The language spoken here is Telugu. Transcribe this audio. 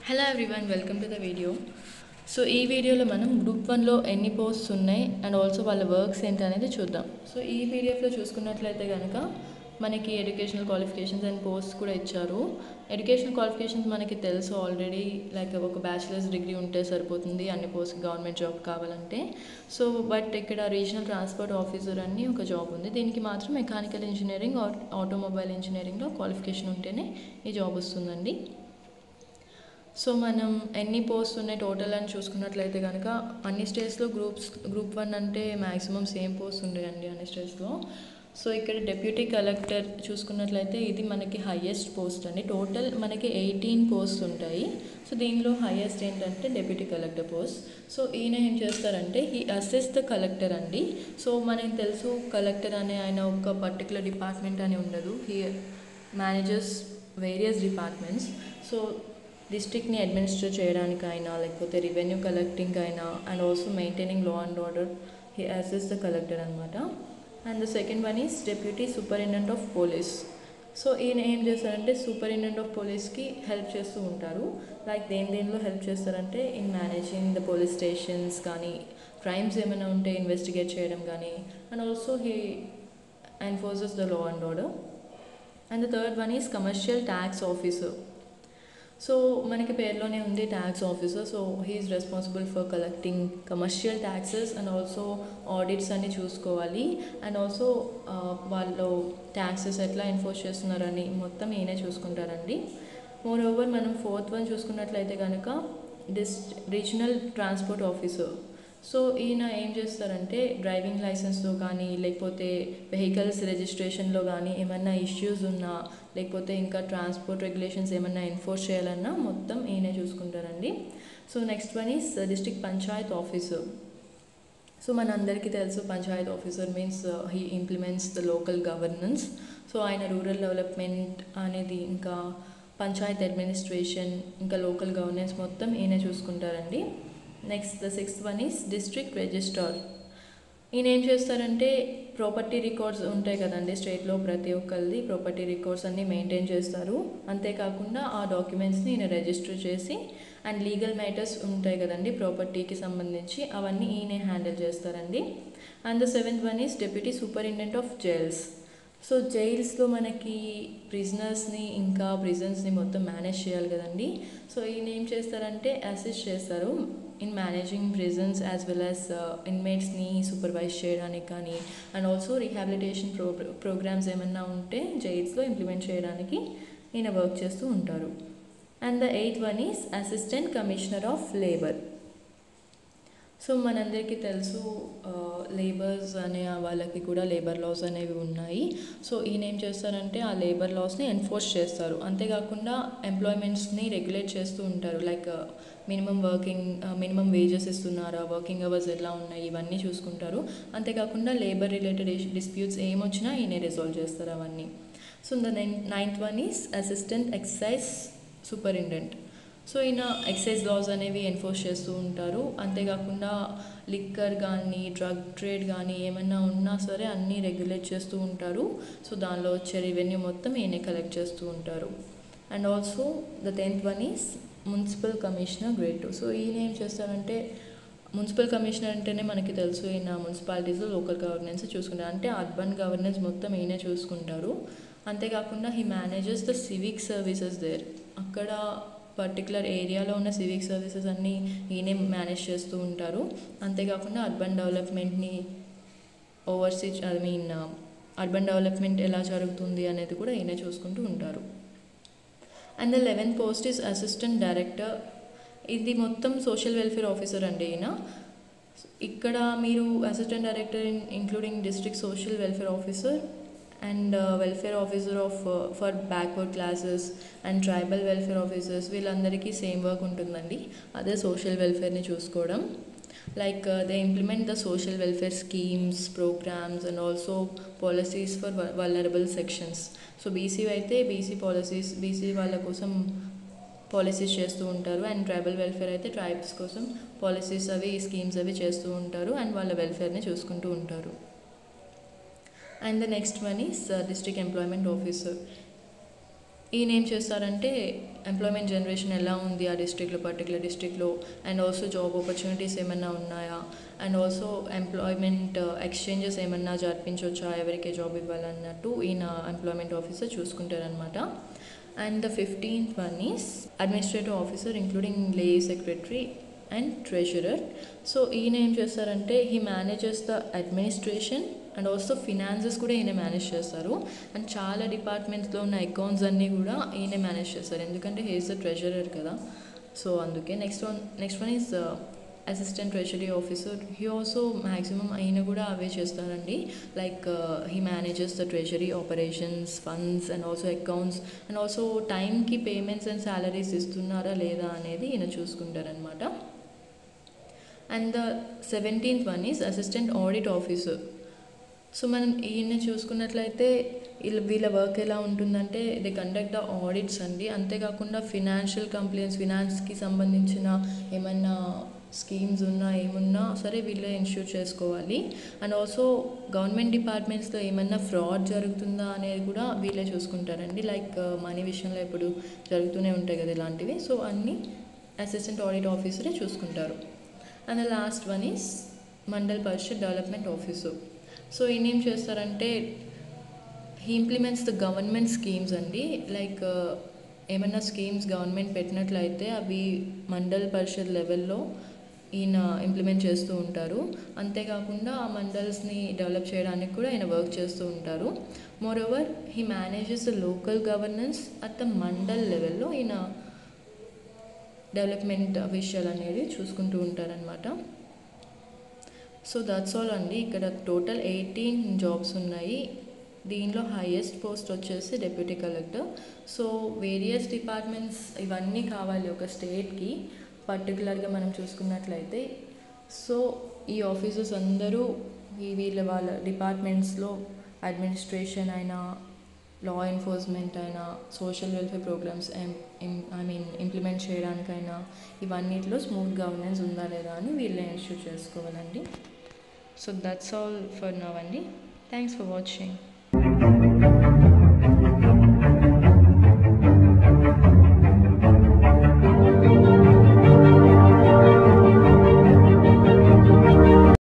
Hello everyone, welcome to the video. So ఈ వీడియోలో మనం గ్రూప్ 1లో ఎన్ని పోస్ట్స్ ఉన్నాయి అండ్ ఆల్సో వాళ్ళ వర్క్స్ ఏంటి అనేది చూద్దాం. సో ఈ పీడిఎఫ్లో చూసుకున్నట్లయితే కనుక మనకి ఎడ్యుకేషనల్ క్వాలిఫికేషన్స్ అండ్ పోస్ట్స్ కూడా ఇచ్చారు. ఎడ్యుకేషనల్ క్వాలిఫికేషన్స్ మనకి తెలుసు ఆల్రెడీ, లైక్ ఒక బ్యాచిలర్స్ డిగ్రీ ఉంటే సరిపోతుంది అన్ని పోస్ట్ గవర్నమెంట్ జాబ్ కావాలంటే. సో బట్ ఇక్కడ రీజనల్ ట్రాన్స్పోర్ట్ ఆఫీసర్ అని ఒక జాబ్ ఉంది. దీనికి మాత్రం మెకానికల్ ఇంజనీరింగ్ ఆర్ ఆటోమొబైల్ ఇంజనీరింగ్లో క్వాలిఫికేషన్ ఉంటేనే ఈ జాబ్ వస్తుందండి. సో మనం ఎన్ని పోస్ట్ ఉన్నాయి టోటల్ అని చూసుకున్నట్లయితే కనుక అన్ని స్టేట్స్లో గ్రూప్ 1 అంటే మ్యాక్సిమం సేమ్ పోస్ట్ ఉండేయండి అన్ని స్టేట్స్లో. సో ఇక్కడ డెప్యూటీ కలెక్టర్ చూసుకున్నట్లయితే ఇది మనకి హైయెస్ట్ పోస్ట్ అండి. టోటల్ మనకి 18 పోస్ట్ ఉంటాయి. సో దీనిలో హైయెస్ట్ ఏంటంటే డెప్యూటీ కలెక్టర్ పోస్ట్. సో ఈయన ఏం చేస్తారంటే హీ అసిస్ట్ ద కలెక్టర్ అండి. సో మనకి తెలుసు కలెక్టర్ అనే ఆయన ఒక పర్టికులర్ డిపార్ట్మెంట్ అని ఉండదు. He manages various departments. So డిస్ట్రిక్ట్ని అడ్మినిస్టర్ చేయడానికైనా లేకపోతే రెవెన్యూ కలెక్టింగ్ అయినా and also maintaining law and order he assist the collector అనమాట. And the second one is deputy superintendent of police. So ఈయన ఏం చేస్తారంటే సూపరింటెండెంట్ ఆఫ్ పోలీస్కి హెల్ప్ చేస్తూ ఉంటారు. లైక్ దేనిలో హెల్ప్ చేస్తారంటే in managing the police stations కానీ, క్రైమ్స్ ఏమైనా ఉంటే ఇన్వెస్టిగేట్ చేయడం కానీ, and also he enforces the law and order. And the third one is commercial tax officer. So మనకి పేరులోనే ఉంది tax officer. So he is responsible for collecting commercial taxes and also audits అన్ని చూసుకోవాలి. అండ్ ఆల్సో వాళ్ళు ట్యాక్సెస్ ఎట్లా ఎన్ఫోర్స్ చేస్తున్నారని మొత్తం ఈయనే చూసుకుంటారండి. మోర్ ఓవర్ మనం ఫోర్త్ వన్ చూసుకున్నట్లయితే కనుక రీజనల్ ట్రాన్స్పోర్ట్ ఆఫీసర్. సో ఈయన ఏం చేస్తారంటే డ్రైవింగ్ లైసెన్స్లో కానీ లేకపోతే వెహికల్స్ రిజిస్ట్రేషన్లో కానీ ఏమన్నా ఇష్యూస్ ఉన్నా లేకపోతే ఇంకా ట్రాన్స్పోర్ట్ రెగ్యులేషన్స్ ఏమన్నా ఎన్ఫోర్స్ చేయాలన్నా మొత్తం ఈయనే చూసుకుంటారండి. So next one is district panchayat officer. So మనందరికీ తెలుసు panchayat officer means he implements the local governance. So ఆయన రూరల్ డెవలప్మెంట్ అనేది ఇంకా పంచాయత్ అడ్మినిస్ట్రేషన్ ఇంకా లోకల్ గవర్నెన్స్ మొత్తం ఈయనే చూసుకుంటారండి. Next the sixth one is district registrar. ఈయన ఏం చేస్తారంటే ప్రాపర్టీ రికార్డ్స్ ఉంటాయి కదండి స్టేట్లో ప్రతి ఒక్కరిది ప్రాపర్టీ రికార్డ్స్ అన్నీ మెయింటైన్ చేస్తారు. అంతేకాకుండా ఆ డాక్యుమెంట్స్ని ఈయన రిజిస్టర్ చేసి అండ్ లీగల్ మ్యాటర్స్ ఉంటాయి కదండి ప్రాపర్టీకి సంబంధించి అవన్నీ ఈయనే హ్యాండిల్ చేస్తారండి. And the seventh one is deputy superintendent of jails. So జైల్స్లో మనకి ప్రిజనర్స్ని ఇంకా ప్రిజన్స్ని మొత్తం మేనేజ్ చేయాలి కదండి. సో ఈయన ఏం చేస్తారంటే అసిస్ట్ చేస్తారు in managing prisons as well as ఇన్మేట్స్ని సూపర్వైజ్ చేయడానికి కానీ అండ్ ఆల్సో రీహాబిలిటేషన్ ప్రోగ్రామ్స్ ఏమన్నా ఉంటే జైల్స్లో ఇంప్లిమెంట్ చేయడానికి ఈయన వర్క్ చేస్తూ ఉంటారు. And the eighth one is assistant commissioner of labour. So మనందరికీ తెలుసు లేబర్స్ అనే వాళ్ళకి కూడా లేబర్ లాస్ అనేవి ఉన్నాయి. సో ఈయన ఏం చేస్తారంటే ఆ లేబర్ లాస్ని ఎన్ఫోర్స్ చేస్తారు. అంతేకాకుండా ఎంప్లాయ్మెంట్స్ని రెగ్యులేట్ చేస్తూ ఉంటారు. లైక్ మినిమం వేజెస్ ఇస్తున్నారా, వర్కింగ్ అవర్స్ ఎలా ఉన్నాయి ఇవన్నీ చూసుకుంటారు. అంతేకాకుండా లేబర్ రిలేటెడ్ డిస్ప్యూట్స్ ఏమొచ్చినా ఈయనే రిజాల్వ్ చేస్తారు అవన్నీ. So the ninth one is assistant excise superintendent. So ఈయన ఎక్సైజ్ లాస్ అనేవి ఎన్ఫోర్స్ చేస్తూ ఉంటారు. అంతేకాకుండా లిక్కర్ కానీ డ్రగ్ ట్రేడ్ కానీ ఏమైనా ఉన్నా సరే అన్నీ రెగ్యులేట్ చేస్తూ ఉంటారు. సో దానిలో వచ్చే రెవెన్యూ మొత్తం ఈయనే కలెక్ట్ చేస్తూ ఉంటారు. And also the 10th one is municipal commissioner grade 2. So ఈయన ఏం చేస్తారంటే మున్సిపల్ కమిషనర్ అంటేనే మనకి తెలుసు ఈయన మున్సిపాలిటీస్లో లోకల్ గవర్నెన్స్ చూసుకుంటారు. అంటే అర్బన్ గవర్నెన్స్ మొత్తం ఈయనే చూసుకుంటారు. అంతేకాకుండా he manages the civic services there. అక్కడ పర్టికులర్ ఏరియాలో ఉన్న సివిక్ సర్వీసెస్ అన్నీ ఈయనే మేనేజ్ చేస్తూ ఉంటారు. అంతేకాకుండా అర్బన్ డెవలప్మెంట్ని అర్బన్ డెవలప్మెంట్ ఎలా జరుగుతుంది అనేది కూడా ఈయనే చూసుకుంటూ ఉంటారు. And the 11th post is assistant director. ఇది మొత్తం సోషల్ వెల్ఫేర్ ఆఫీసర్ అండి ఈయన. ఇక్కడ మీరు assistant director including district social welfare officer and welfare officer for backward classes and tribal welfare officers వీళ్ళందరికీ సేమ్ వర్క్ ఉంటుందండి. అదే సోషల్ వెల్ఫేర్ని చూసుకోవడం. Like they implement the social welfare schemes, programmes and also policies for vulnerable sections. So BC అయితే బీసీ వాళ్ళ కోసం పాలసీస్ చేస్తూ ఉంటారు. అండ్ ట్రైబల్ వెల్ఫేర్ అయితే ట్రైబ్స్ కోసం పాలసీస్ స్కీమ్స్ చేస్తూ ఉంటారు అండ్ వాళ్ళ వెల్ఫేర్ని చూసుకుంటూ ఉంటారు. And the next one is district employment officer. ఈయన ఏం చేస్తారంటే ఎంప్లాయ్మెంట్ జనరేషన్ ఎలా ఉంది ఆ డిస్ట్రిక్ట్లో, పర్టికులర్ డిస్ట్రిక్ట్లో, అండ్ ఆల్సో జాబ్ ఆపర్చునిటీస్ ఏమన్నా ఉన్నాయా, అండ్ ఆల్సో ఎంప్లాయ్మెంట్ ఎక్స్చేంజెస్ ఏమన్నా జరిపించవచ్చా, ఎవరికి జాబ్ ఇవ్వాలన్నట్టు ఈయన ఎంప్లాయ్మెంట్ ఆఫీసర్ చూసుకుంటారనమాట. And the 15th one is administrative officer including lay secretary and treasurer. So ఈయన ఏం చేస్తారంటే he manages the administration and also finances కూడా ఈయన మేనేజ్ చేస్తారు. అండ్ చాలా డిపార్ట్మెంట్స్లో ఉన్న అకౌంట్స్ అన్నీ కూడా ఈయన మేనేజ్ చేస్తారు, ఎందుకంటే హీ ఈజ్ ద ట్రెజరర్ కదా. సో అందుకే next one is assistant treasury officer. He also maximum ఆయన కూడా అవే చేస్తారండి. Like he manages the treasury operations, funds and also accounts, and also టైంకి పేమెంట్స్ అండ్ శాలరీస్ ఇస్తున్నారా లేదా అనేది ఈయన చూసుకుంటారనమాట. And the 17th one is assistant audit officer. So మనం ఈయన చూసుకున్నట్లయితే వీళ్ళ వర్క్ ఎలా ఉంటుందంటే దే కండక్ట్ ద ఆడిట్స్ అండి. అంతేకాకుండా ఫినాన్షియల్ కంప్లైంట్స్, ఫినాన్స్కి సంబంధించిన ఏమన్నా స్కీమ్స్ ఉన్నా ఏమున్నా సరే వీళ్ళే ఇన్ష్యూర్ చేసుకోవాలి. అండ్ ఆల్సో గవర్నమెంట్ డిపార్ట్మెంట్స్లో ఏమన్నా ఫ్రాడ్ జరుగుతుందా అనేది కూడా వీళ్ళే చూసుకుంటారండి. లైక్ మనీ విషయంలో ఇప్పుడు జరుగుతూనే ఉంటాయి కదా ఇలాంటివి. సో అన్నీ అసిస్టెంట్ ఆడిట్ ఆఫీసరే చూసుకుంటారు. And the last one is mandal Parishad development officer. So ఈయన ఏం చేస్తారంటే he implements the government schemes అండి. లైక్ ఏమన్నా స్కీమ్స్ గవర్నమెంట్ పెట్టినట్లయితే అవి మండల్ పరిషత్ లెవెల్లో ఈయన ఇంప్లిమెంట్ చేస్తూ ఉంటారు. అంతేకాకుండా ఆ మండల్స్ని డెవలప్ చేయడానికి కూడా ఈయన వర్క్ చేస్తూ ఉంటారు. More over he manages the local governance at the mandal లెవెల్లో ఈయన డెవలప్మెంట్ విషయాలు అనేది చూసుకుంటూ ఉంటారనమాట. సో దట్స్ ఆల్ అండి. ఇక్కడ టోటల్ 18 జాబ్స్ ఉన్నాయి. దీనిలో హైయెస్ట్ పోస్ట్ వచ్చేసి deputy collector. So various departments ఇవన్నీ కావాలి ఒక స్టేట్కి. పర్టికులర్గా మనం చూసుకున్నట్లయితే సో ఈ ఆఫీసర్స్ అందరూ వాళ్ళ డిపార్ట్మెంట్స్లో అడ్మినిస్ట్రేషన్ అయినా, లా ఎన్ఫోర్స్మెంట్ అయినా, సోషల్ వెల్ఫేర్ ప్రోగ్రామ్స్ ఇంప్లిమెంట్ చేయడానికైనా ఇవన్నిటిలో స్మూత్ గవర్నెన్స్ ఉందా లేదా అని వీళ్ళే ఇన్ష్యూర్ చేసుకోవాలండి. So that's all for now అండి. Thanks for watching.